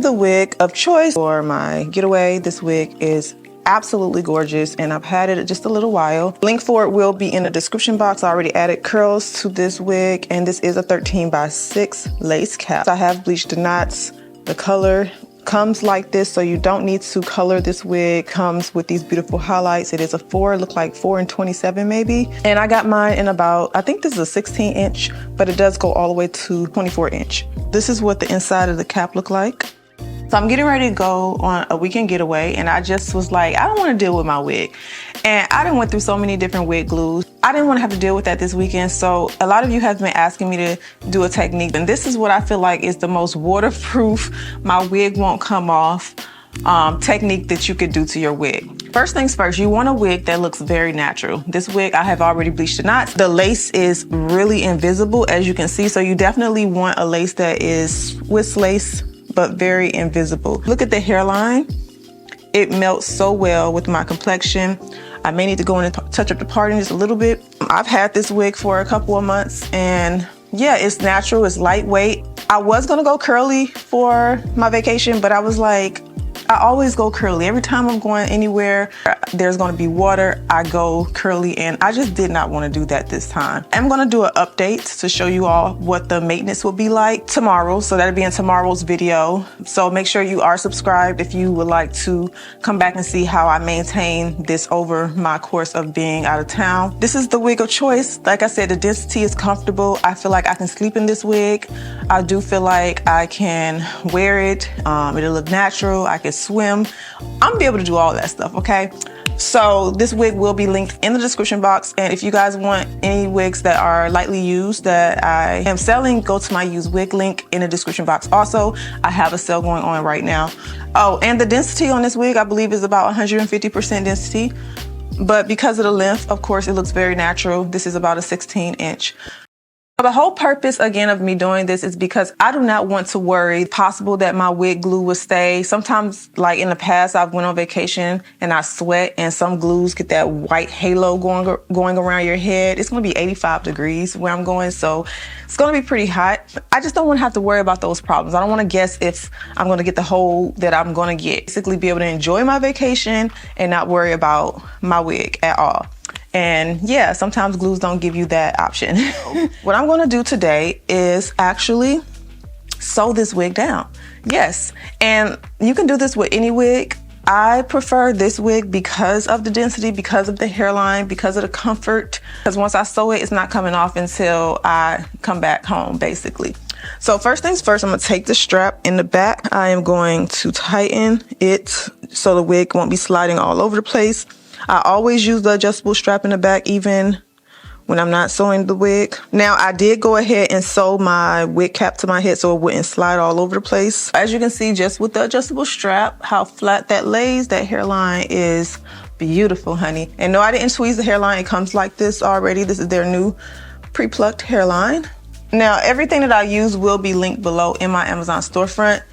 the wig of choice for my getaway. This wig is absolutely gorgeous and I've had it just a little while. Link for it will be in the description box. I already added curls to this wig and this is a 13x6 lace cap. I have bleached the knots. The color comes like this, so you don't need to color this wig. Comes with these beautiful highlights. It is a 4, look like 4 and 27 maybe. And I got mine in about, I think this is a 16 inch, but it does go all the way to 24 inch. This is what the inside of the cap look like. So I'm getting ready to go on a weekend getaway and I just was like, I don't want to deal with my wig. And I done went through so many different wig glues. I didn't want to have to deal with that this weekend. So a lot of you have been asking me to do a technique. And this is what I feel like is the most waterproof, my wig won't come off technique that you could do to your wig. First things first, you want a wig that looks very natural. This wig, I have already bleached the knots. The lace is really invisible as you can see. So you definitely want a lace that is Swiss lace, but very invisible. Look at the hairline. It melts so well with my complexion. I may need to go in and touch up the parting just a little bit. I've had this wig for a couple of months and yeah, it's natural, it's lightweight. I was gonna go curly for my vacation, but I was like, I always go curly. Every time I'm going anywhere, there's gonna be water, I go curly, and I just did not wanna do that this time. I'm gonna do an update to show you all what the maintenance will be like tomorrow, so that'll be in tomorrow's video. So make sure you are subscribed if you would like to come back and see how I maintain this over my course of being out of town. This is the wig of choice. Like I said, the density is comfortable. I feel like I can sleep in this wig. I do feel like I can wear it. It'll look natural. I can swim. I'm gonna be able to do all that stuff, okay? So this wig will be linked in the description box, and if you guys want any wigs that are lightly used that I am selling, go to my used wig link in the description box. Also, I have a sale going on right now. Oh, and the density on this wig, I believe, is about 150% density, but because of the length, of course, it looks very natural. This is about a 16 inch. The whole purpose, again, of me doing this is because I do not want to worry possible that my wig glue will stay. Sometimes, like in the past, I've went on vacation and I sweat and some glues get that white halo going around your head. It's going to be 85 degrees where I'm going, so it's going to be pretty hot. I just don't want to have to worry about those problems. I don't want to guess if I'm going to get the hole that I'm going to get. Basically be able to enjoy my vacation and not worry about my wig at all. And yeah, sometimes glues don't give you that option. What I'm gonna do today is actually sew this wig down. Yes, and you can do this with any wig. I prefer this wig because of the density, because of the hairline, because of the comfort. Because once I sew it, it's not coming off until I come back home, basically. So first things first, I'm gonna take the strap in the back. I am going to tighten it so the wig won't be sliding all over the place. I always use the adjustable strap in the back, even when I'm not sewing the wig. Now, I did go ahead and sew my wig cap to my head so it wouldn't slide all over the place. As you can see, just with the adjustable strap, how flat that lays, that hairline is beautiful, honey. And no, I didn't tweeze the hairline. It comes like this already. This is their new pre-plucked hairline. Now, everything that I use will be linked below in my Amazon storefront.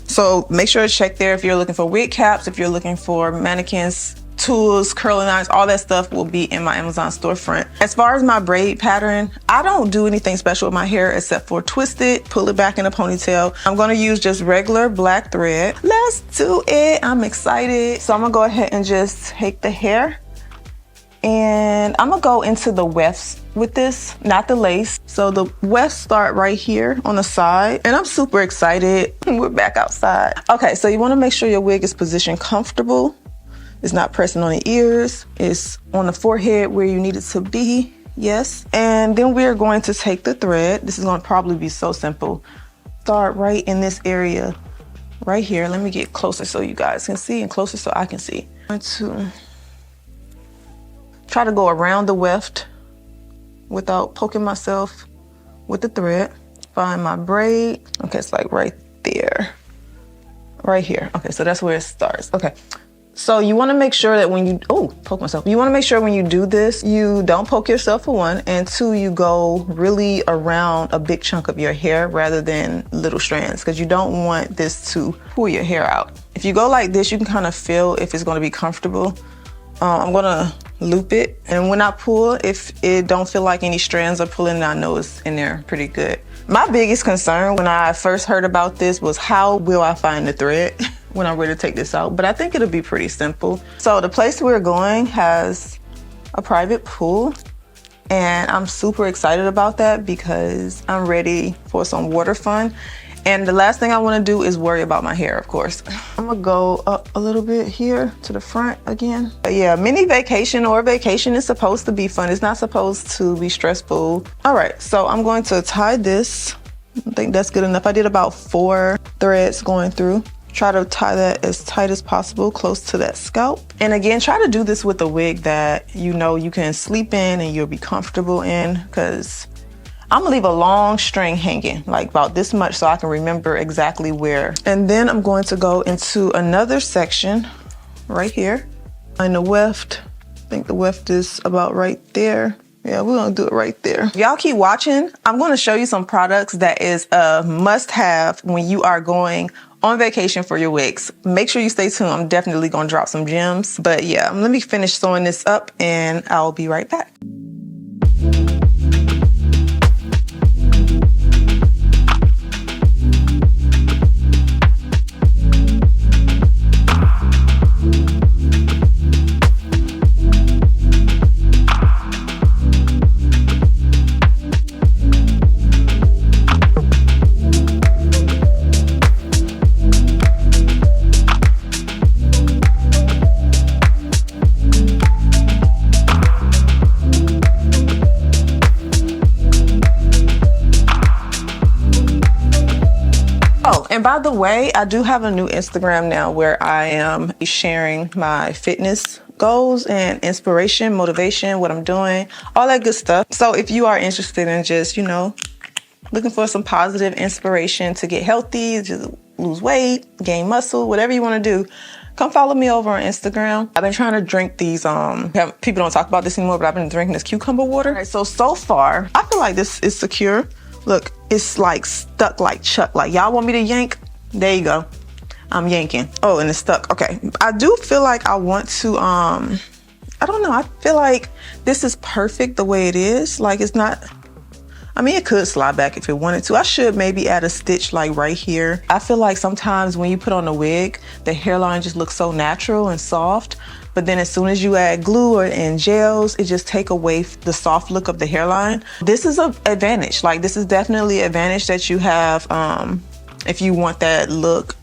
So make sure to check there if you're looking for wig caps, if you're looking for mannequins, tools, curling irons, all that stuff will be in my Amazon storefront. As far as my braid pattern, I don't do anything special with my hair except for twist it, pull it back in a ponytail. I'm gonna use just regular black thread. Let's do it. I'm excited. So I'm gonna go ahead and just take the hair and I'm gonna go into the wefts with this, not the lace. So the wefts start right here on the side and I'm super excited. We're back outside. Okay, so you wanna make sure your wig is positioned comfortable. It's not pressing on the ears. It's on the forehead where you need it to be. Yes. And then we're going to take the thread. This is going to probably be so simple. Start right in this area right here. Let me get closer so you guys can see and closer so I can see. I'm going to try to go around the weft without poking myself with the thread. Find my braid. Okay, it's like right there. Right here. Okay, so that's where it starts. Okay. So you want to make sure that when you, poke myself. You want to make sure when you do this, you don't poke yourself for one, and two, you go really around a big chunk of your hair rather than little strands, because you don't want this to pull your hair out. If you go like this, you can kind of feel if it's going to be comfortable. I'm going to loop it, and when I pull, if it don't feel like any strands are pulling, I know it's in there pretty good. My biggest concern when I first heard about this was how will I find the thread when I'm ready to take this out, but I think it'll be pretty simple. So the place we're going has a private pool, and I'm super excited about that because I'm ready for some water fun. And the last thing I want to do is worry about my hair, of course. I'm gonna go up a little bit here to the front again. But yeah, mini vacation or vacation is supposed to be fun. It's not supposed to be stressful. All right, so I'm going to tie this. I think that's good enough. I did about 4 threads going through. Try to tie that as tight as possible, close to that scalp. And again, try to do this with a wig that you know you can sleep in and you'll be comfortable in, because I'm gonna leave a long string hanging, like about this much, so I can remember exactly where. And then I'm going to go into another section right here in the weft. I think the weft is about right there. Yeah, we're gonna do it right there. Y'all keep watching. I'm gonna show you some products that is a must-have when you are going on vacation for your wigs. Make sure you stay tuned. I'm definitely gonna drop some gems. But yeah, let me finish sewing this up and I'll be right back. And by the way, I do have a new Instagram now where I am sharing my fitness goals and inspiration, motivation, what I'm doing, all that good stuff. So if you are interested in just, you know, looking for some positive inspiration to get healthy, just lose weight, gain muscle, whatever you want to do, come follow me over on Instagram. I've been trying to drink these, people don't talk about this anymore, but I've been drinking this cucumber water. All right, so far, I feel like this is secure. Look, it's like stuck like Chuck. Like, y'all want me to yank? There you go. I'm yanking. Oh, and it's stuck. Okay. I do feel like I want to, I don't know. I feel like this is perfect the way it is. Like, it's not, I mean, it could slide back if it wanted to. I should maybe add a stitch like right here. I feel like sometimes when you put on a wig, the hairline just looks so natural and soft. But then as soon as you add glue and gels, it just take away the soft look of the hairline. This is an advantage. Like, this is definitely an advantage that you have if you want that look.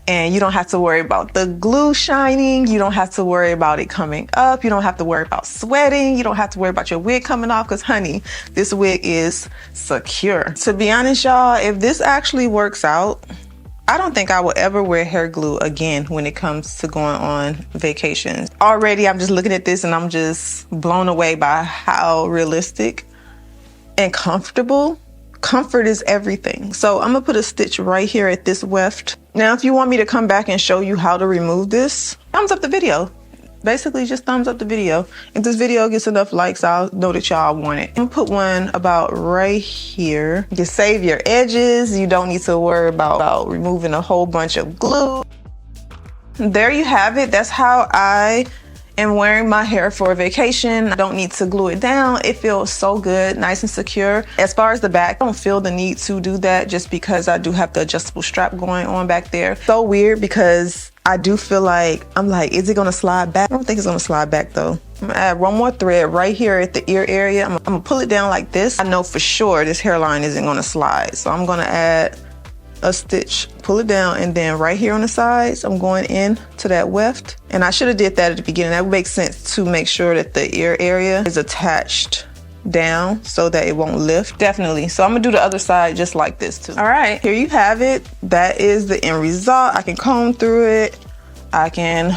And you don't have to worry about the glue shining. You don't have to worry about it coming up. You don't have to worry about sweating. You don't have to worry about your wig coming off, because honey, this wig is secure. To be honest, y'all, if this actually works out, I don't think I will ever wear hair glue again when it comes to going on vacations. Already, I'm just looking at this and I'm just blown away by how realistic and comfortable. Comfort is everything. So I'm gonna put a stitch right here at this weft. Now, if you want me to come back and show you how to remove this, thumbs up the video. Basically, just thumbs up the video. If this video gets enough likes, I'll know that y'all want it. I'm gonna put one about right here. You can save your edges. You don't need to worry about removing a whole bunch of glue. There you have it. That's how I am wearing my hair for a vacation. I don't need to glue it down. It feels so good, nice and secure. As far as the back, I don't feel the need to do that just because I do have the adjustable strap going on back there. So weird, because I do feel like, I'm like, is it gonna slide back? I don't think it's gonna slide back though. I'm gonna add one more thread right here at the ear area. I'm gonna pull it down like this. I know for sure this hairline isn't gonna slide. So I'm gonna add a stitch, pull it down, and then right here on the sides, I'm going in to that weft. And I should have did that at the beginning. That would make sense to make sure that the ear area is attached down so that it won't lift. Definitely. So I'm gonna do the other side just like this too. All right, here you have it. That is the end result. I can comb through it. I can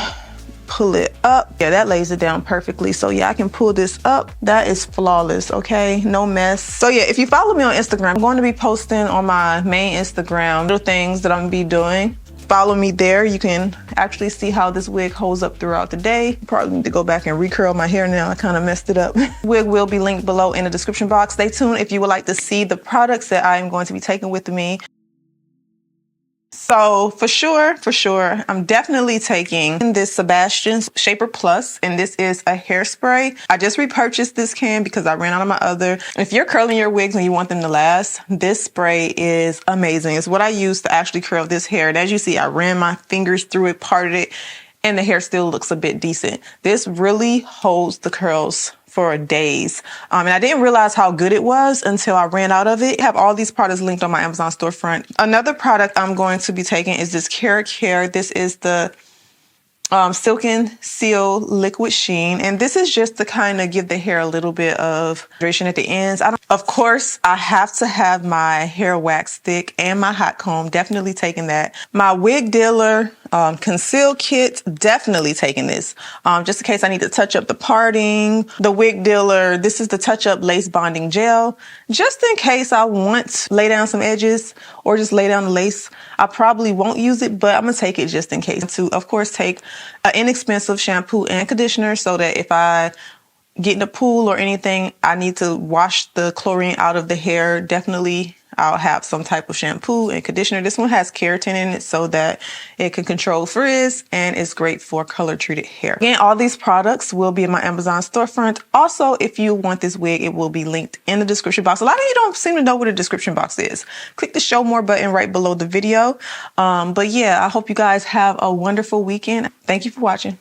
pull it up. Yeah, that lays it down perfectly. So yeah, I can pull this up. That is flawless, okay? No mess. So yeah, if you follow me on Instagram, I'm going to be posting on my main Instagram little things that I'm gonna be doing. Follow me there. You can actually see how this wig holds up throughout the day. Probably need to go back and recurl my hair now. I kind of messed it up. Wig will be linked below in the description box. Stay tuned if you would like to see the products that I am going to be taking with me. So for sure, I'm definitely taking this Sebastian's Shaper Plus, and this is a hairspray. I just repurchased this can because I ran out of my other. If you're curling your wigs and you want them to last, this spray is amazing. It's what I use to actually curl this hair. And as you see, I ran my fingers through it, parted it, and the hair still looks a bit decent. This really holds the curls for days. And I didn't realize how good it was until I ran out of it. I have all these products linked on my Amazon storefront. Another product I'm going to be taking is this Carrot Care. This is the Silken Seal Liquid Sheen, and this is just to kind of give the hair a little bit of hydration at the ends. Of course, I have to have my hair wax stick and my hot comb, definitely taking that. My wig dealer conceal kit, definitely taking this, just in case I need to touch up the parting. The wig dealer, this is the touch up lace bonding gel, just in case I want to lay down some edges or just lay down the lace. I probably won't use it, but I'm gonna take it just in case. To, of course, take an inexpensive shampoo and conditioner so that if I get in the pool or anything, I need to wash the chlorine out of the hair, definitely I'll have some type of shampoo and conditioner. This one has keratin in it so that it can control frizz, and it's great for color treated hair. Again, all these products will be in my Amazon storefront. Also, if you want this wig, it will be linked in the description box. A lot of you don't seem to know what a description box is. Click the show more button right below the video. But yeah, I hope you guys have a wonderful weekend. Thank you for watching.